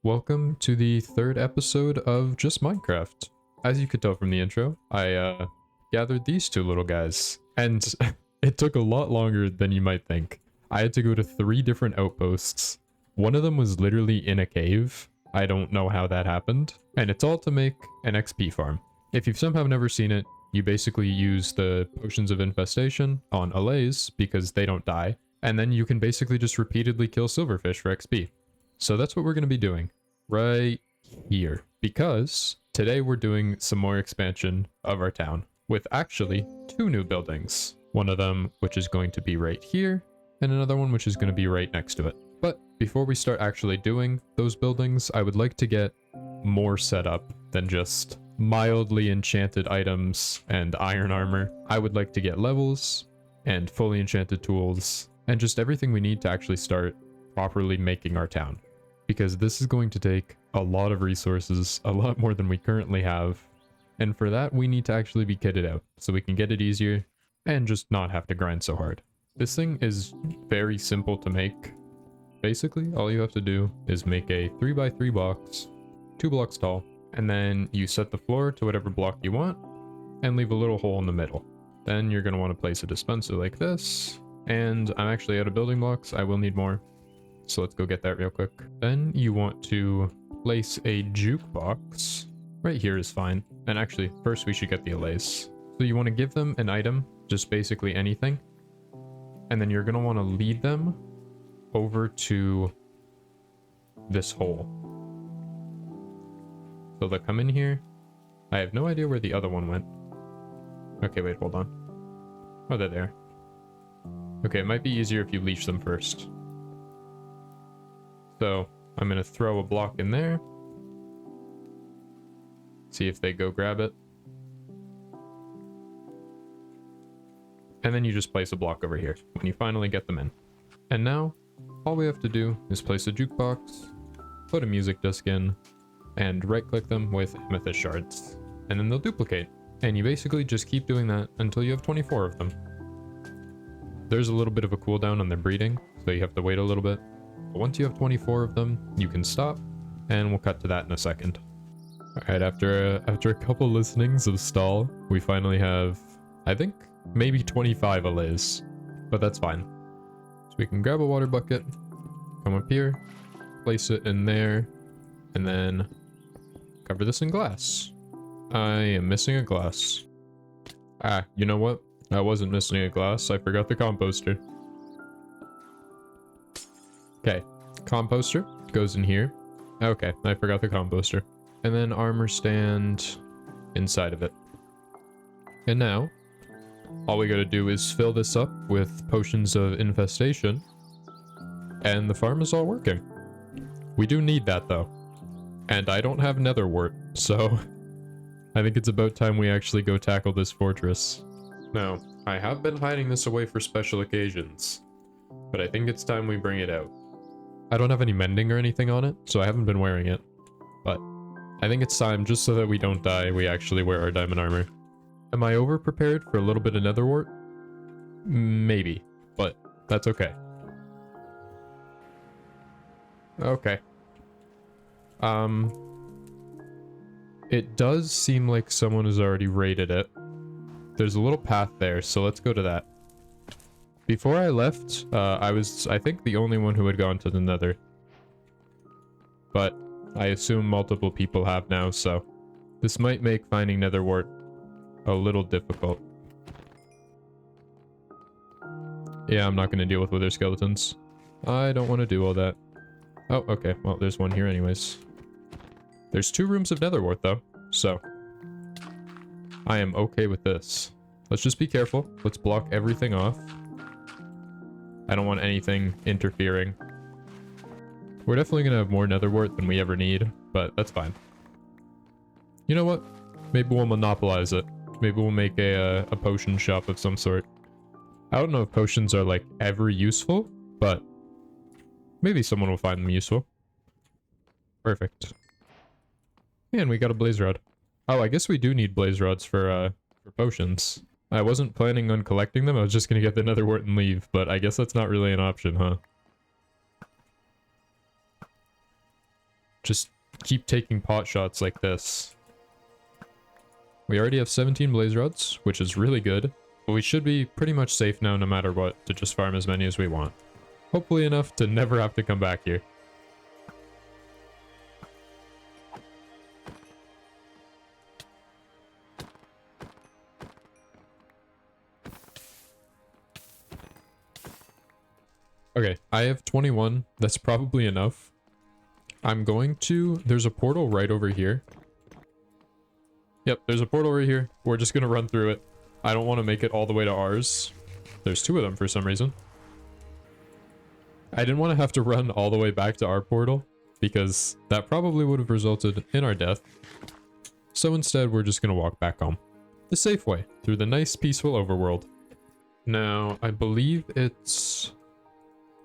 Welcome to the third episode of Just Minecraft. As you could tell from the intro, I gathered these two little guys, and it took a lot longer than you might think. I had to go to 3 different outposts. One of them was literally in a cave. I don't know how that happened. And it's all to make an XP farm. If you've somehow never seen it, you basically use the potions of infestation on allays because they don't die. And then you can basically just repeatedly kill silverfish for XP. So that's what we're going to be doing right here, because today we're doing some more expansion of our town with actually 2 new buildings. One of them which is going to be right here, and another one which is going to be right next to it. But before we start actually doing those buildings, I would like to get more set up than just mildly enchanted items and iron armor. I would like to get levels and fully enchanted tools and just everything we need to actually start properly making our town. Because this is going to take a lot of resources, a lot more than we currently have. And for that, we need to actually be kitted out so we can get it easier and just not have to grind so hard. This thing is very simple to make. Basically, all you have to do is make a 3x3 box, 2 blocks tall, and then you set the floor to whatever block you want and leave a little hole in the middle. Then you're going to want to place a dispenser like this. And I'm actually out of building blocks. I will need more. So let's go get that real quick. Then you want to place a jukebox. Right here is fine. And actually, first we should get the allays. So you want to give them an item, just basically anything. And then you're going to want to lead them over to this hole. So they'll come in here. I have no idea where the other one went. Okay, wait, hold on. Oh, they're there. Okay, it might be easier if you leash them first. So I'm going to throw a block in there. See if they go grab it. And then you just place a block over here when you finally get them in. And now all we have to do is place a jukebox, put a music disc in, and right click them with amethyst shards. And then they'll duplicate. And you basically just keep doing that until you have 24 of them. There's a little bit of a cooldown on their breeding, so you have to wait a little bit. But once you have 24 of them, you can stop, and we'll cut to that in a second. Alright, after a couple listenings of stall, we finally have, I think, maybe 25 allays. But that's fine. So we can grab a water bucket, come up here, place it in there, and then cover this in glass. I am missing a glass. Ah, you know what? I wasn't missing a glass, I forgot the composter. Okay, composter goes in here. Okay, I forgot the composter. And then armor stand inside of it. And now, all we gotta do is fill this up with potions of infestation. And the farm is all working. We do need that though. And I don't have nether wart, so I think it's about time we actually go tackle this fortress. Now, I have been hiding this away for special occasions, but I think it's time we bring it out. I don't have any mending or anything on it, so I haven't been wearing it. But I think it's time, just so that we don't die, we actually wear our diamond armor. Am I over-prepared for a little bit of nether wart? Maybe, but that's okay. Okay. It does seem like someone has already raided it. There's a little path there, so let's go to that. Before I left, I was, I think, the only one who had gone to the nether. But I assume multiple people have now, so this might make finding nether wart a little difficult. Yeah, I'm not going to deal with wither skeletons. I don't want to do all that. Oh, okay. Well, there's one here anyways. There's 2 rooms of nether wart, though, so I am okay with this. Let's just be careful. Let's block everything off. I don't want anything interfering. We're definitely gonna have more nether wart than we ever need, but that's fine. You know what? Maybe we'll monopolize it. Maybe we'll make a potion shop of some sort. I don't know if potions are like ever useful, but maybe someone will find them useful. Perfect. And we got a blaze rod. Oh, I guess we do need blaze rods for potions. I wasn't planning on collecting them. I was just gonna get the nether wart and leave, but I guess that's not really an option, huh? Just keep taking pot shots like this. We already have 17 blaze rods, which is really good. But we should be pretty much safe now no matter what to just farm as many as we want. Hopefully enough to never have to come back here. Okay, I have 21. That's probably enough. I'm going to... There's a portal right over here. Yep, there's a portal right here. We're just going to run through it. I don't want to make it all the way to ours. There's 2 of them for some reason. I didn't want to have to run all the way back to our portal, because that probably would have resulted in our death. So instead, we're just going to walk back home. The safe way, through the nice, peaceful overworld. Now, I believe it's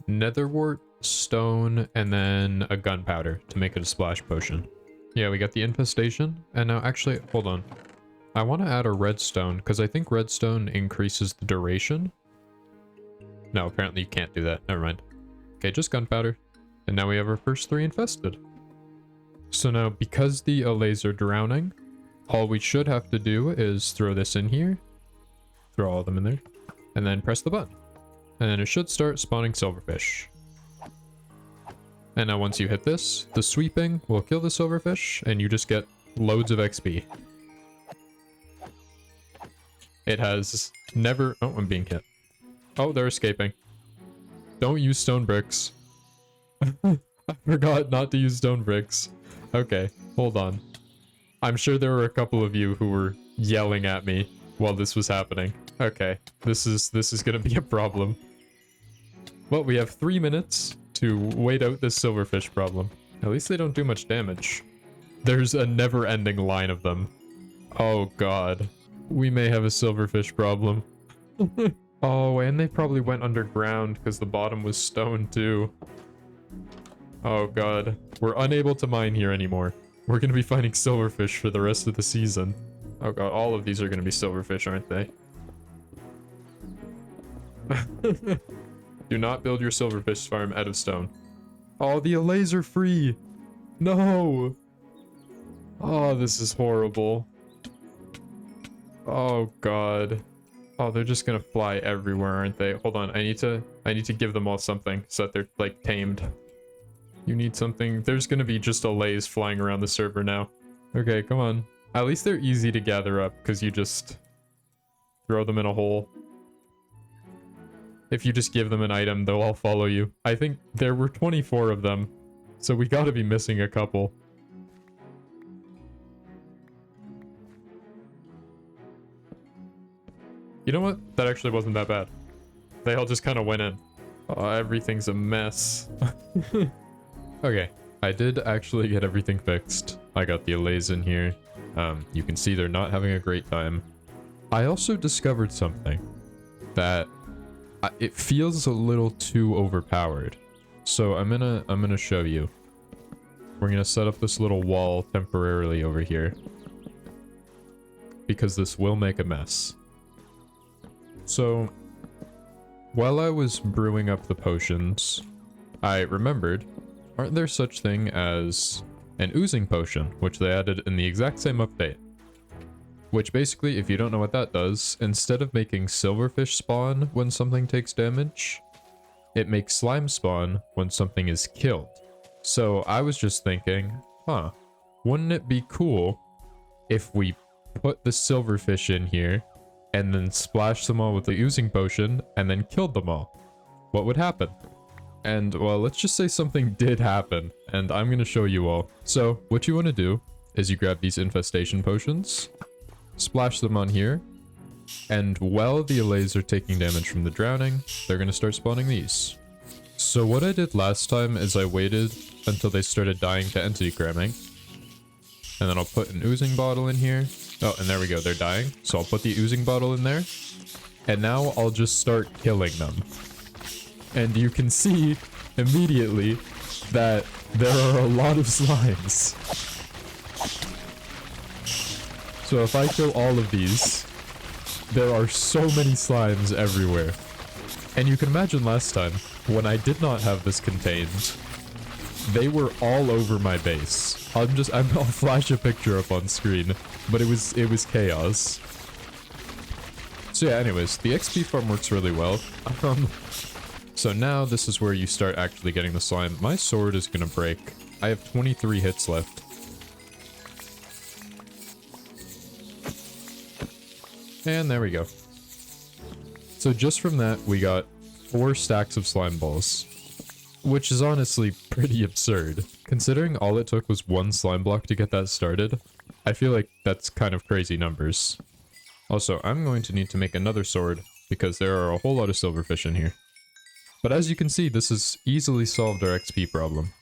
netherwort, stone, and then a gunpowder to make it a splash potion. Yeah, we got the infestation, and now actually, hold on. I want to add a redstone, because I think redstone increases the duration. No, apparently you can't do that. Never mind. Okay, just gunpowder. And now we have our first 3 infested. So now, because the allays are drowning, all we should have to do is throw this in here. Throw all of them in there. And then press the button. And then it should start spawning silverfish. And now once you hit this, the sweeping will kill the silverfish, and you just get loads of XP. It has never... Oh, I'm being hit. Oh, they're escaping. Don't use stone bricks. I forgot not to use stone bricks. Okay, hold on. I'm sure there were a couple of you who were yelling at me while this was happening. Okay, this is gonna be a problem. Well, we have 3 minutes to wait out this silverfish problem. At least they don't do much damage. There's a never-ending line of them. Oh god. We may have a silverfish problem. Oh, and they probably went underground because the bottom was stone too. Oh god. We're unable to mine here anymore. We're gonna be finding silverfish for the rest of the season. Oh god, all of these are gonna be silverfish, aren't they? Do not build your silverfish farm out of stone. Oh, the allays are free! No! Oh, this is horrible. Oh god. Oh, they're just gonna fly everywhere, aren't they? Hold on, I need to give them all something so that they're like tamed. You need something. There's gonna be just allays flying around the server now. Okay, come on. At least they're easy to gather up because you just throw them in a hole. If you just give them an item, they'll all follow you. I think there were 24 of them, so we gotta be missing a couple. You know what? That actually wasn't that bad. They all just kind of went in. Oh, everything's a mess. Okay, I did actually get everything fixed. I got the allays in here. You can see they're not having a great time. I also discovered something that it feels a little too overpowered. So I'm gonna show you. We're gonna set up this little wall temporarily over here because this will make a mess. So while I was brewing up the potions, I remembered, aren't there such thing as an oozing potion, which they added in the exact same update? Which basically, if you don't know what that does, instead of making silverfish spawn when something takes damage, it makes slime spawn when something is killed. So I was just thinking, huh, wouldn't it be cool if we put the silverfish in here and then splashed them all with the oozing potion and then killed them all? What would happen? And well, let's just say something did happen, and I'm gonna show you all. So what you want to do is you grab these infestation potions, splash them on here, And while the allays are taking damage from the drowning, they're going to start spawning these. So what I did last time is I waited until they started dying to entity cramming. And then I'll put an oozing bottle in here. Oh, and there we go, they're dying. So I'll put the oozing bottle in there. And now I'll just start killing them. And you can see immediately that there are a lot of slimes. So if I kill all of these, there are so many slimes everywhere. And you can imagine last time, when I did not have this contained, they were all over my base. I'll flash a picture up on screen, but it was chaos. So yeah, anyways, the XP farm works really well. So now this is where you start actually getting the slime. My sword is gonna break. I have 23 hits left. And there we go. So just from that, we got 4 stacks of slime balls. Which is honestly pretty absurd. Considering all it took was 1 slime block to get that started, I feel like that's kind of crazy numbers. Also, I'm going to need to make another sword, because there are a whole lot of silverfish in here. But as you can see, this has easily solved our XP problem.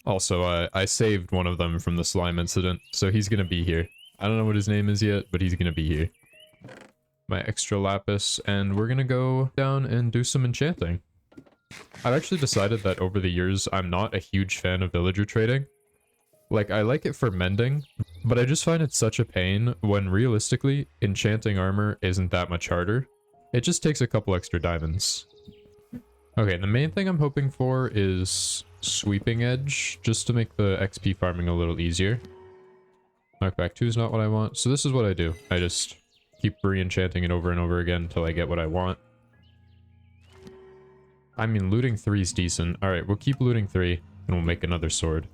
Also, I saved one of them from the slime incident, so he's gonna be here. I don't know what his name is yet, but he's gonna be here. My extra lapis, and we're gonna go down and do some enchanting. I've actually decided that over the years, I'm not a huge fan of villager trading. Like, I like it for mending, but I just find it such a pain when realistically, enchanting armor isn't that much harder. It just takes a couple extra diamonds. Okay, the main thing I'm hoping for is sweeping edge, just to make the XP farming a little easier. Knockback 2 is not what I want, so this is what I do. I just keep re-enchanting it over and over again until I get what I want. I mean, looting 3 is decent. Alright, we'll keep looting 3, and we'll make another sword.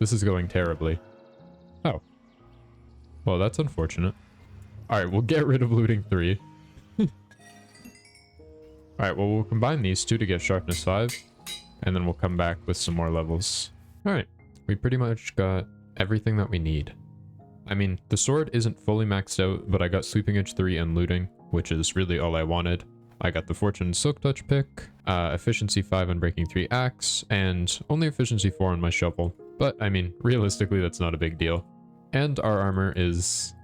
This is going terribly. Oh. Well, that's unfortunate. Alright, we'll get rid of looting 3. Alright, well, we'll combine these two to get sharpness 5, and then we'll come back with some more levels. Alright, we pretty much got everything that we need. I mean, the sword isn't fully maxed out, but I got Sweeping Edge 3 and looting, which is really all I wanted. I got the Fortune Silk Touch pick, Efficiency 5 on Breaking 3 axe, and only Efficiency 4 on my shovel. But, I mean, realistically, that's not a big deal. And our armor is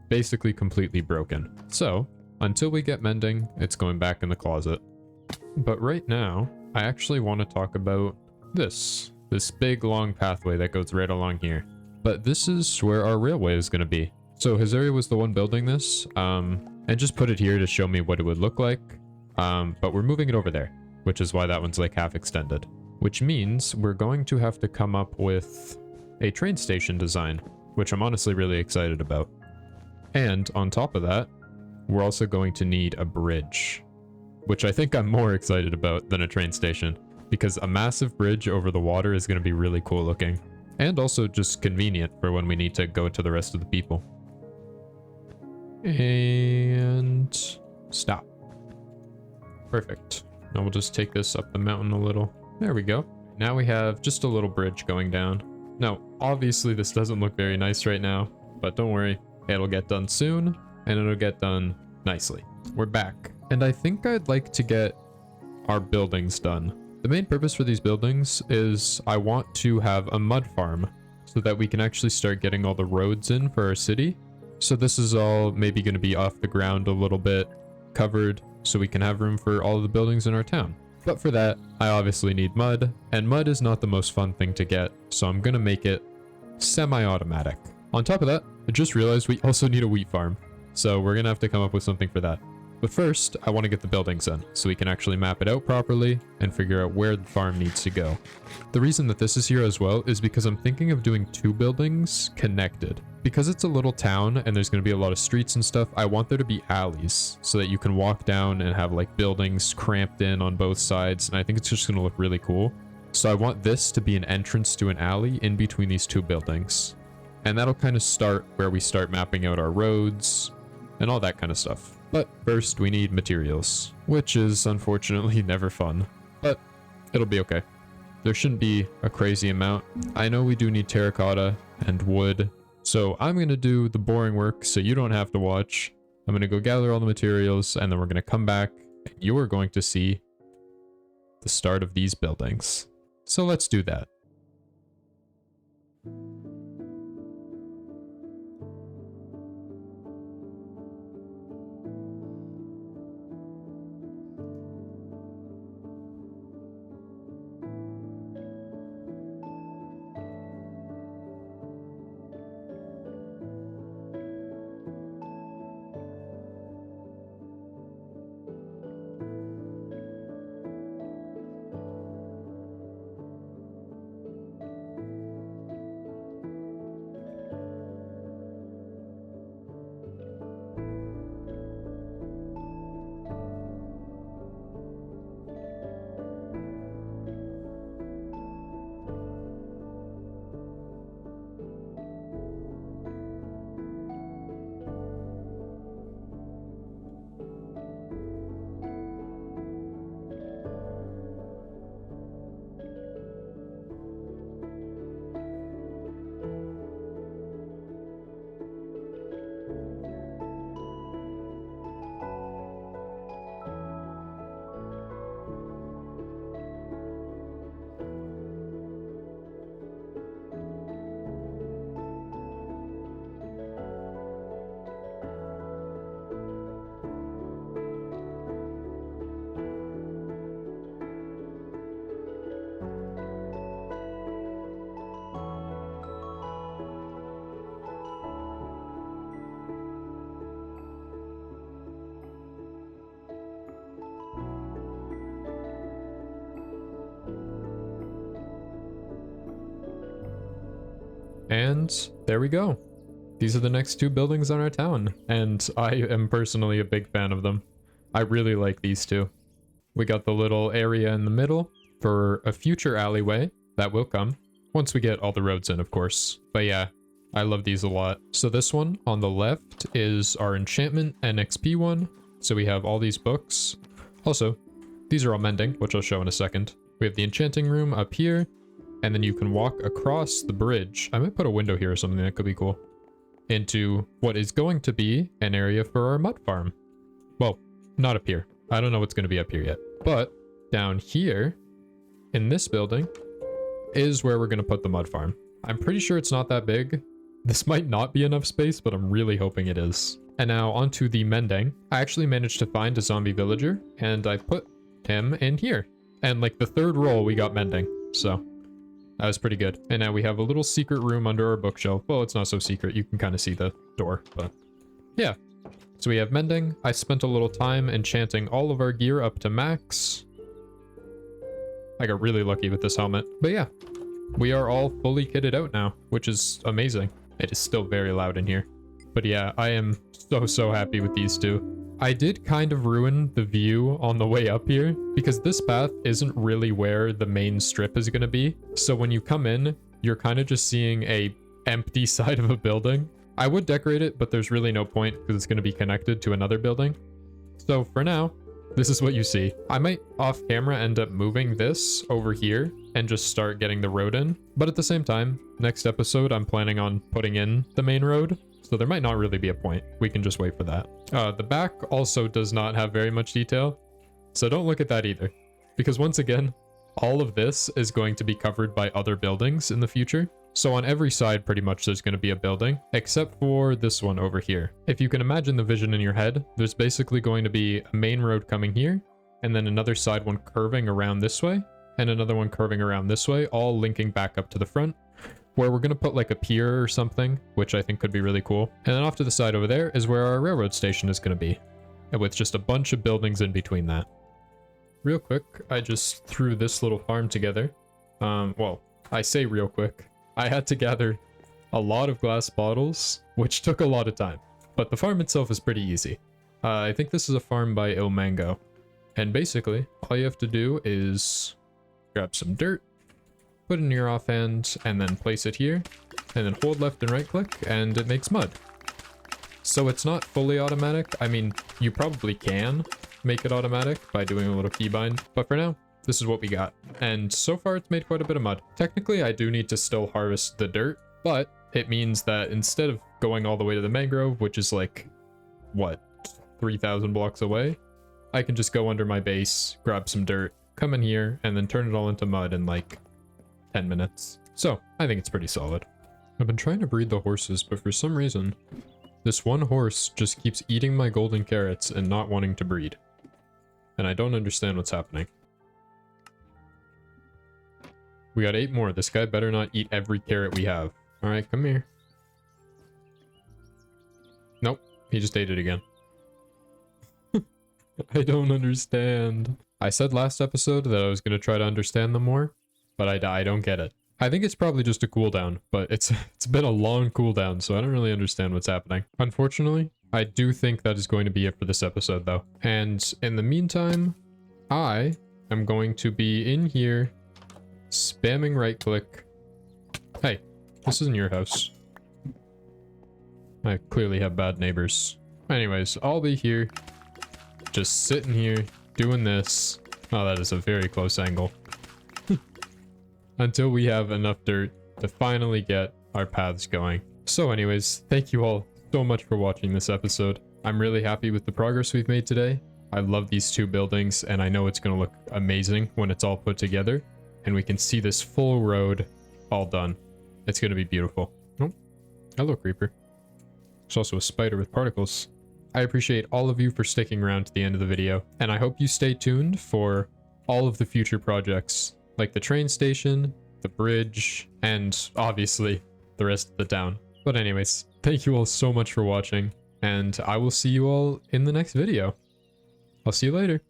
basically completely broken. So, until we get mending, it's going back in the closet. But right now, I actually want to talk about this big long pathway that goes right along here. But this is where our railway is going to be. So Hizuri was the one building this, and just put it here to show me what it would look like. But we're moving it over there, which is why that one's like half extended. Which means we're going to have to come up with a train station design, which I'm honestly really excited about. And on top of that, we're also going to need a bridge, which I think I'm more excited about than a train station, because a massive bridge over the water is going to be really cool looking. And also just convenient for when we need to go to the rest of the people. And stop. Perfect. Now we'll just take this up the mountain a little. There we go. Now we have just a little bridge going down. Now, obviously this doesn't look very nice right now, but don't worry. It'll get done soon, and it'll get done nicely. We're back. And I think I'd like to get our buildings done. The main purpose for these buildings is I want to have a mud farm so that we can actually start getting all the roads in for our city. So this is all maybe going to be off the ground a little bit, covered, so we can have room for all of the buildings in our town. But for that, I obviously need mud, and mud is not the most fun thing to get, so I'm going to make it semi-automatic. On top of that, I just realized we also need a wheat farm, so we're going to have to come up with something for that. But first, I want to get the buildings in, so we can actually map it out properly and figure out where the farm needs to go. The reason that this is here as well is because I'm thinking of doing 2 buildings connected. Because it's a little town and there's going to be a lot of streets and stuff, I want there to be alleys so that you can walk down and have like buildings cramped in on both sides, and I think it's just going to look really cool. So I want this to be an entrance to an alley in between these 2 buildings. And that'll kind of start where we start mapping out our roads and all that kind of stuff. But first we need materials, which is unfortunately never fun, but it'll be okay. There shouldn't be a crazy amount. I know we do need terracotta and wood, so I'm going to do the boring work so you don't have to watch. I'm going to go gather all the materials, and then we're going to come back, and you are going to see the start of these buildings. So let's do that. And there we go. These are the next two buildings on our town, and I am personally a big fan of them. I really like these two. We got the little area in the middle for a future alleyway that will come once we get all the roads in, of course. But yeah, I love these a lot. So this one on the left is our enchantment and XP one. So we have all these books. Also, these are all mending, which I'll show in a second. We have the enchanting room up here, and then you can walk across the bridge. I might put a window here or something, that could be cool. Into what is going to be an area for our mud farm. Well, not up here. I don't know what's going to be up here yet. But down here in this building is where we're going to put the mud farm. I'm pretty sure it's not that big. This might not be enough space, but I'm really hoping it is. And now onto the mending. I actually managed to find a zombie villager, and I put him in here. And like the third roll, we got mending. So that was pretty good. And now we have a little secret room under our bookshelf. Well, it's not so secret. You can kind of see the door, but yeah. So we have mending. I spent a little time enchanting all of our gear up to max. I got really lucky with this helmet. But yeah, we are all fully kitted out now, which is amazing. It is still very loud in here. But yeah, I am so happy with these two. I did kind of ruin the view on the way up here because this path isn't really where the main strip is going to be. So when you come in, you're kind of just seeing a empty side of a building. I would decorate it, but there's really no point because it's going to be connected to another building. So for now, this is what you see. I might off camera end up moving this over here and just start getting the road in. But at the same time, next episode, I'm planning on putting in the main road. So there might not really be a point. We can just wait for that. The back also does not have very much detail. So don't look at that either. Because once again, all of this is going to be covered by other buildings in the future. So on every side, pretty much there's going to be a building, except for this one over here. If you can imagine the vision in your head, there's basically going to be a main road coming here, and then another side one curving around this way, and another one curving around this way, all linking back up to the front, where we're going to put like a pier or something, which I think could be really cool. And then off to the side over there is where our railroad station is going to be, and with just a bunch of buildings in between that. Real quick, I just threw this little farm together. Well, I say real quick. I had to gather a lot of glass bottles, which took a lot of time, but the farm itself is pretty easy. I think this is a farm by Il Mango, and basically all you have to do is grab some dirt, put it in your offhand, and then place it here, and then hold left and right click, and it makes mud. So it's not fully automatic. I mean, you probably can make it automatic by doing a little keybind, but for now, this is what we got. And so far it's made quite a bit of mud. Technically, I do need to still harvest the dirt, but it means that instead of going all the way to the mangrove, which is like, what, 3,000 blocks away, I can just go under my base, grab some dirt, come in here, and then turn it all into mud in like 10 minutes. So I think it's pretty solid. I've been trying to breed the horses, but for some reason, this one horse just keeps eating my golden carrots and not wanting to breed. And I don't understand what's happening. We got 8 more. This guy better not eat every carrot we have. Alright, come here. Nope, he just ate it again. I don't understand. I said last episode that I was going to try to understand them more, but I don't get it. I think it's probably just a cooldown, but it's been a long cooldown, so I don't really understand what's happening. Unfortunately, I do think that is going to be it for this episode, though. And in the meantime, I am going to be in here spamming right-click. Hey, this isn't your house. I clearly have bad neighbors. Anyways, I'll be here, just sitting here, doing this. Oh, that is a very close angle. Until we have enough dirt to finally get our paths going. So anyways, thank you all so much for watching this episode. I'm really happy with the progress we've made today. I love these 2 buildings, and I know it's going to look amazing when it's all put together, and we can see this full road all done. It's going to be beautiful. Oh, hello, creeper. There's also a spider with particles. I appreciate all of you for sticking around to the end of the video, and I hope you stay tuned for all of the future projects, like the train station, the bridge, and obviously the rest of the town. But anyways, thank you all so much for watching, and I will see you all in the next video. I'll see you later.